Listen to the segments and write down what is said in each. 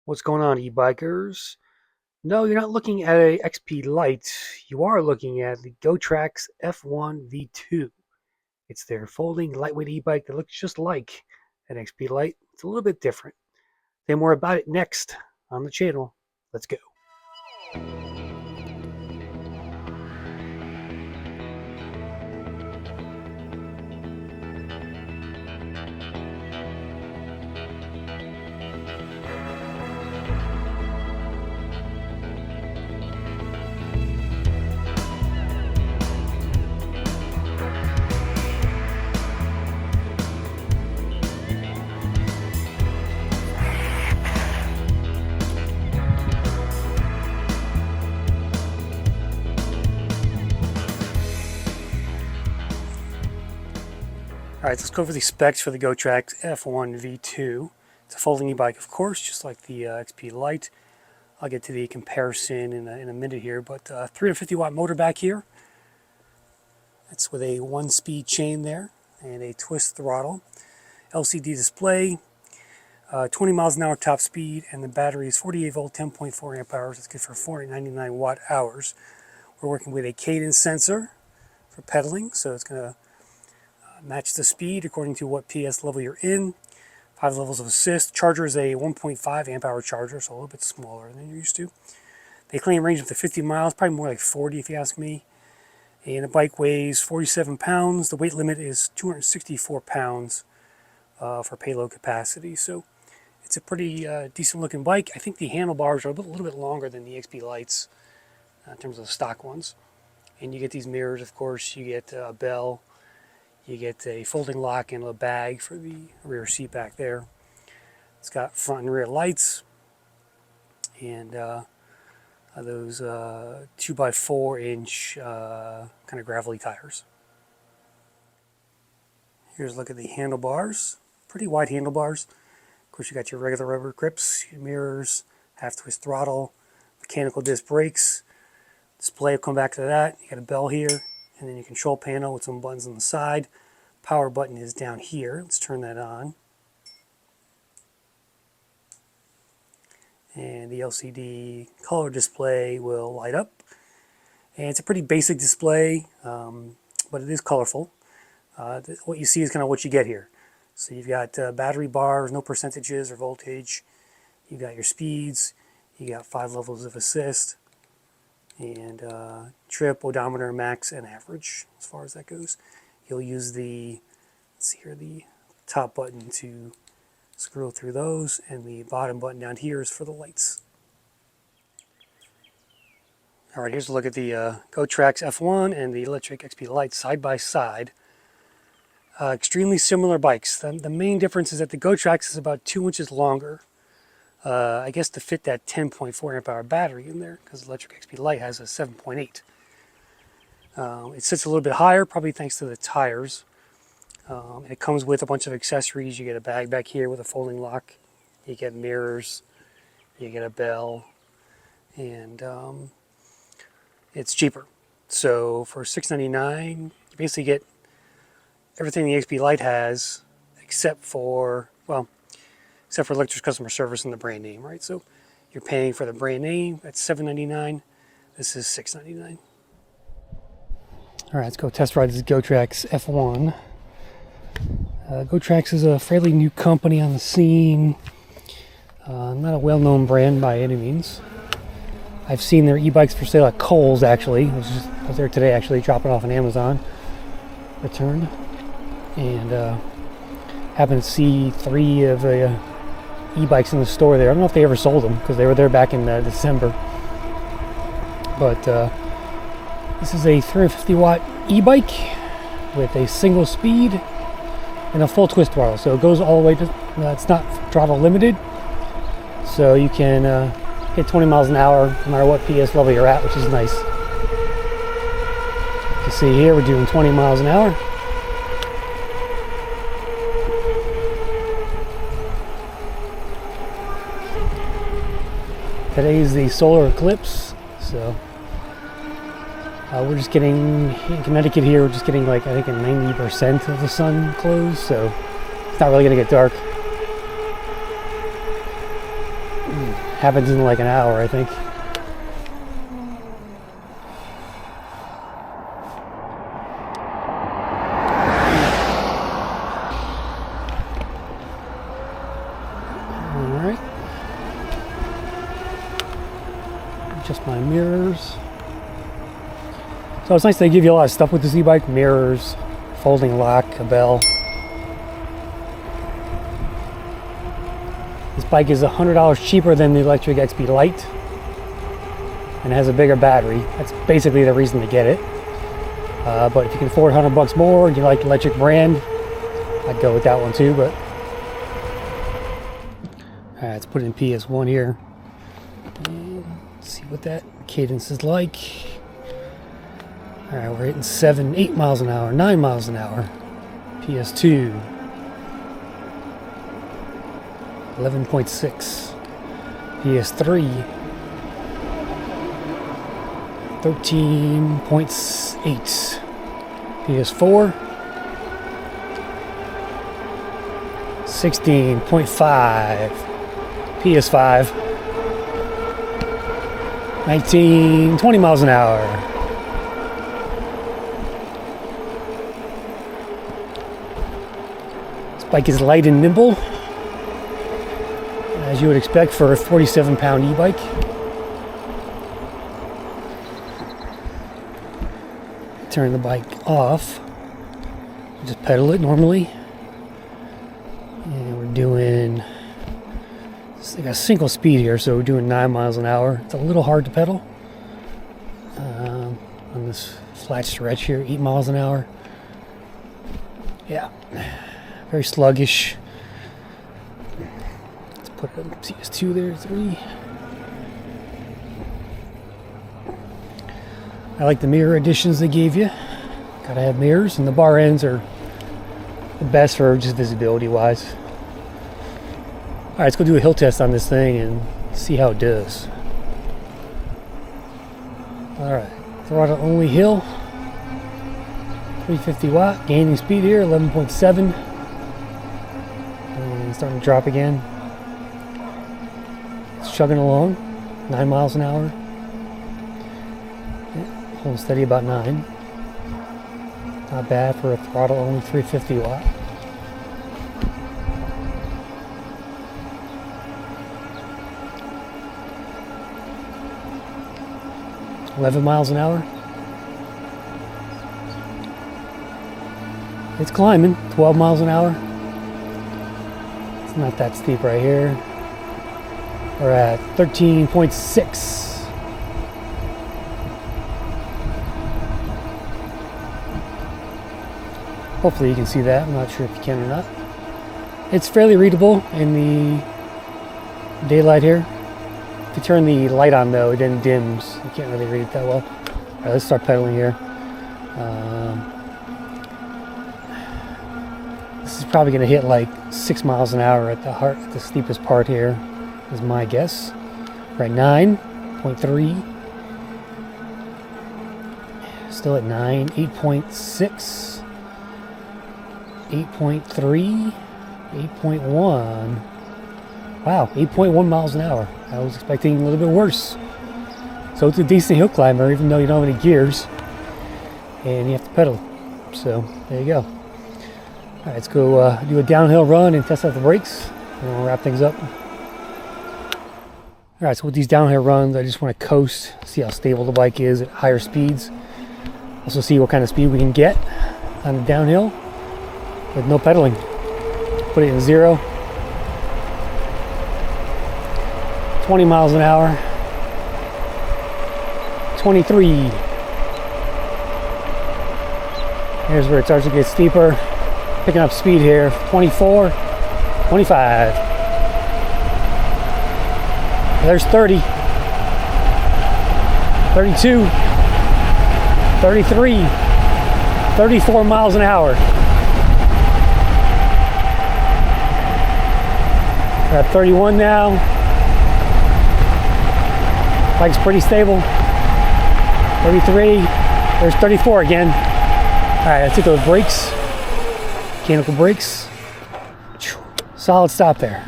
What's going on, e-bikers? No, you're not looking at a XP Lite. You are looking at the GoTrax F1 V2. It's their folding lightweight e-bike that looks just like an XP Lite. It's a little bit different. Say more about it next on the channel. Let's go. Alright, let's go over the specs for the GoTrax F1 V2. It's a folding e-bike, of course, just like the XP Lite. I'll get to the comparison in a minute here, but 350 watt motor back here. That's with a 1-speed chain there and a twist throttle. LCD display, 20 miles an hour top speed, and the battery is 48 volt, 10.4 amp hours. That's good for 499 watt hours. We're working with a cadence sensor for pedaling, so it's going to match the speed according to what PS level you're in. 5 levels of assist. Charger is a 1.5 amp hour charger, so a little bit smaller than you're used to. They claim range up to 50 miles, probably more like 40 if you ask me. And the bike weighs 47 pounds. The weight limit is 264 pounds for payload capacity. So it's a pretty decent looking bike. I think the handlebars are a little bit longer than the XP Lites in terms of the stock ones. And you get these mirrors, of course. You get a bell. You get a folding lock and a bag for the rear seat back there. It's got front and rear lights and those 2x4 inch kind of gravelly tires. Here's a look at the handlebars. Pretty wide handlebars. Of course, you got your regular rubber grips, your mirrors, half twist throttle, mechanical disc brakes. Display will come back to that. You got a bell here. And then your control panel with some buttons on the side. Power button is down here. Let's turn that on. And the LCD color display will light up. And it's a pretty basic display, but it is colorful. What you see is kind of what you get here. So you've got battery bars, no percentages or voltage. You've got your speeds. You got 5 levels of assist. And trip, odometer, max, and average as far as that goes. You'll use the, let's see here, the top button to scroll through those, and the bottom button down here is for the lights. Alright, here's a look at the GoTrax F1 and the Lectric XP Lite side by side. Extremely similar bikes. The main difference is that the GoTrax is about 2 inches longer. I guess to fit that 10.4 amp hour battery in there, because the Lectric XP Lite has a 7.8. It sits a little bit higher, probably thanks to the tires. It comes with a bunch of accessories. You get a bag back here with a folding lock. You get mirrors. You get a bell. And it's cheaper. So for $699, you basically get everything the XP Lite has, except for Lectric's customer service and the brand name, right? So you're paying for the brand name. That's $799. This is $699. All right, let's go test ride this GoTrax F1. GoTrax is a fairly new company on the scene. Not a well-known brand by any means. I've seen their e-bikes for sale at Kohl's, actually. I was there today, actually, dropping off on Amazon. Returned. And happened to see 3 of the e-bikes in the store there. I don't know if they ever sold them because they were there back in December. But this is a 350 watt e-bike with a single speed and a full twist throttle. So it goes all the way to, it's not throttle limited. So you can hit 20 miles an hour no matter what PS level you're at, which is nice. You can see here we're doing 20 miles an hour. Today is the solar eclipse, so we're just getting, in Connecticut here, we're just getting like, I think, 90% of the sun closed, so it's not really going to get dark. Happens in like an hour, I think. Alright. Just my mirrors. So it's nice they give you a lot of stuff with this e-bike. Mirrors, folding lock, a bell. This bike is $100 cheaper than the Lectric XP Lite and has a bigger battery. That's basically the reason to get it. But if you can afford $100 more and you like the Lectric brand, I'd go with that one too. But all right, let's put it in PS1 here. And see what that cadence is like. All right, we're hitting 8 miles an hour, 9 miles an hour. PS2. 11.6. PS3. 13.8. PS4. 16.5. PS5. 20 miles an hour. This bike is light and nimble, as you would expect for a 47-pound e-bike. Turn the bike off. Just pedal it normally. And we're doing, it's like a single speed here, so we're doing 9 miles an hour. It's a little hard to pedal on this flat stretch here, 8 miles an hour. Yeah, very sluggish. Let's put it on CS2 there, 3. I like the mirror additions they gave you. Gotta have mirrors, and the bar ends are the best for just visibility wise. Alright, let's go do a hill test on this thing and see how it does. Alright, throttle only hill. 350 watt, gaining speed here, 11.7. And starting to drop again. It's chugging along, 9 miles an hour. Holding steady about 9. Not bad for a throttle only 350 watt. $11 miles an hour. It's climbing, 12 miles an hour. It's not that steep right here. We're at 13.6. Hopefully you can see that. I'm not sure if you can or not. It's fairly readable in the daylight here. If you turn the light on though, it then dims. You can't really read it that well. All right, let's start pedaling here. This is probably going to hit like 6 miles an hour at the steepest part here, is my guess. Right, 9.3. Still at 9, 8.6. 8.3, 8.1. Wow, 8.1 miles an hour. I was expecting a little bit worse. So it's a decent hill climber, even though you don't have any gears. And you have to pedal. So there you go. All right, let's go do a downhill run and test out the brakes. And we'll wrap things up. All right, so with these downhill runs, I just want to coast, see how stable the bike is at higher speeds. Also see what kind of speed we can get on the downhill with no pedaling. Put it in 0. 20 miles an hour. 23. Here's where it starts to get steeper. Picking up speed here. 24. 25. There's 30. 32. 33. 34 miles an hour. We're at 31 now. Bike's pretty stable. 33. There's 34 again. Alright, let's hit those brakes. Mechanical brakes. Solid stop there.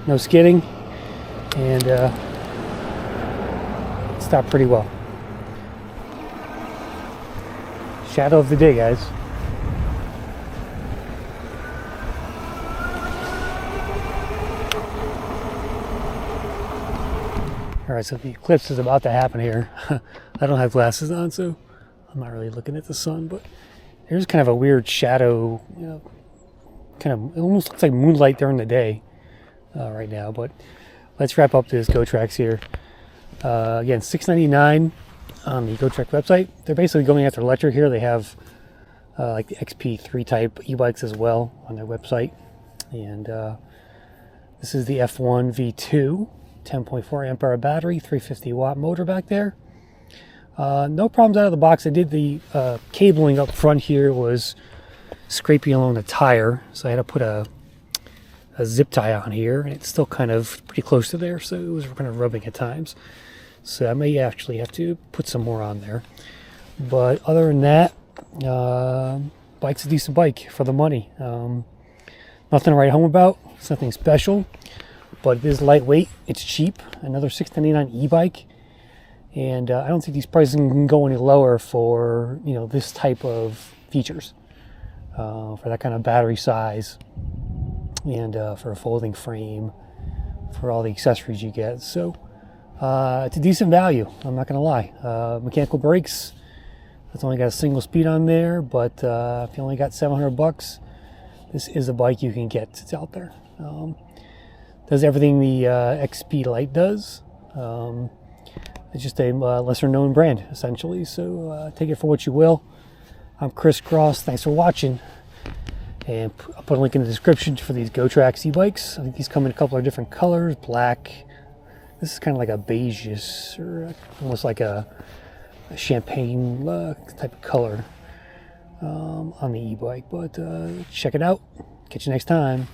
No skidding. and stopped pretty well. Shadow of the day, guys. Alright, so the eclipse is about to happen here. I don't have glasses on, so I'm not really looking at the sun, but there's kind of a weird shadow, you know, kind of, it almost looks like moonlight during the day right now. But let's wrap up this GoTrax here. Again, $6.99 on the GoTrax website. They're basically going after Lectric here. They have like the XP3 type e-bikes as well on their website. And this is the F1 V2, 10.4 amp hour battery, 350 watt motor back there. No problems out of the box. I did the cabling up front here was scraping along the tire, so I had to put a zip tie on here, and it's still kind of pretty close to there, so it was kind of rubbing at times. So I may actually have to put some more on there. But other than that, bike's a decent bike for the money. Nothing to write home about. It's nothing special, but it is lightweight. It's cheap. Another $6.99 e-bike, and I don't think these prices can go any lower for, you know, this type of features, for that kind of battery size, and for a folding frame, for all the accessories you get. So it's a decent value. I'm not going to lie. Mechanical brakes. It's only got a single speed on there, but if you only got $700, this is a bike you can get. It's out there. Does everything the XP Lite does. It's just a lesser known brand, essentially. So take it for what you will. I'm Chris Cross. Thanks for watching. And I'll put a link in the description for these GoTrax e-bikes. I think these come in a couple of different colors. Black. This is kind of like a beige, or almost like a champagne type of color on the e-bike. But check it out. Catch you next time.